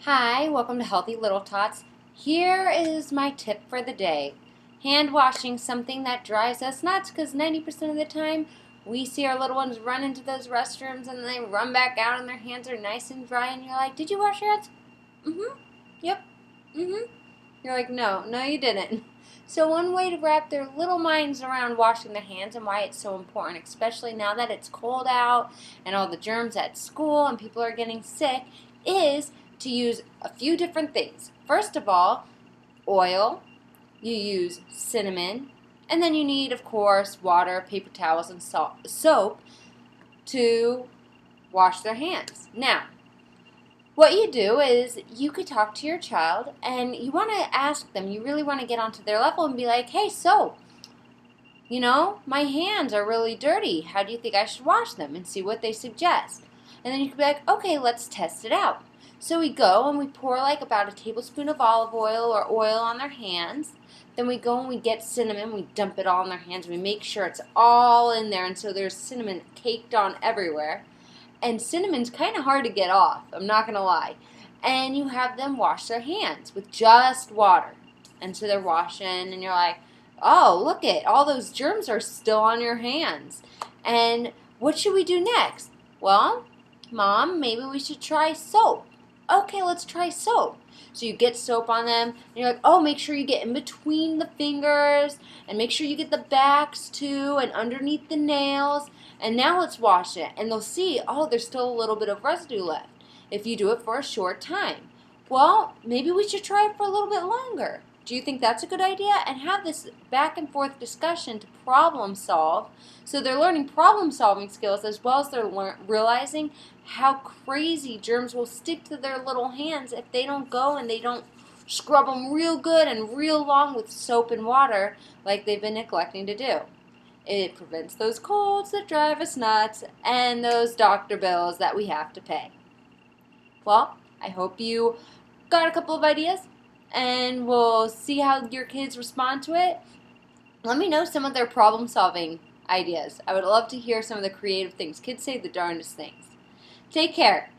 Hi, welcome to Healthy Little Tots. Here is my tip for the day. Hand washing, something that drives us nuts because 90% of the time we see our little ones run into those restrooms and they run back out and their hands are nice and dry and you're like, did you wash your hands? Mm-hmm. Yep. Mm-hmm. You're like, no, you didn't. So one way to wrap their little minds around washing their hands and why it's so important, especially now that it's cold out and all the germs at school and people are getting sick, is to use a few different things. First of all, oil. You use cinnamon. And then you need, of course, water, paper towels, and soap to wash their hands. Now, what you do is you could talk to your child and you want to ask them, you really want to get onto their level and be like, hey, so, my hands are really dirty. How do you think I should wash them? And see what they suggest. And then you could be like, okay, let's test it out. So we go and we pour like about a tablespoon of olive oil or oil on their hands. Then we go and we get cinnamon. We dump it all in their hands. We make sure it's all in there. And so there's cinnamon caked on everywhere. And cinnamon's kind of hard to get off, I'm not going to lie. And you have them wash their hands with just water. And so they're washing and you're like, oh, look it, all those germs are still on your hands. And what should we do next? Well, Mom, maybe we should try soap. Okay, let's try soap. So you get soap on them, and you're like, oh, make sure you get in between the fingers, and make sure you get the backs too, and underneath the nails, and now let's wash it. And they'll see, oh, there's still a little bit of residue left if you do it for a short time. Well, maybe we should try it for a little bit longer. Do you think that's a good idea? And have this back and forth discussion to problem solve. So they're learning problem solving skills as well as they're realizing how crazy germs will stick to their little hands if they don't go and they don't scrub them real good and real long with soap and water like they've been neglecting to do. It prevents those colds that drive us nuts and those doctor bills that we have to pay. Well, I hope you got a couple of ideas and we'll see how your kids respond to it. Let me know some of their problem-solving ideas. I would love to hear some of the creative things. Kids say the darndest things. Take care.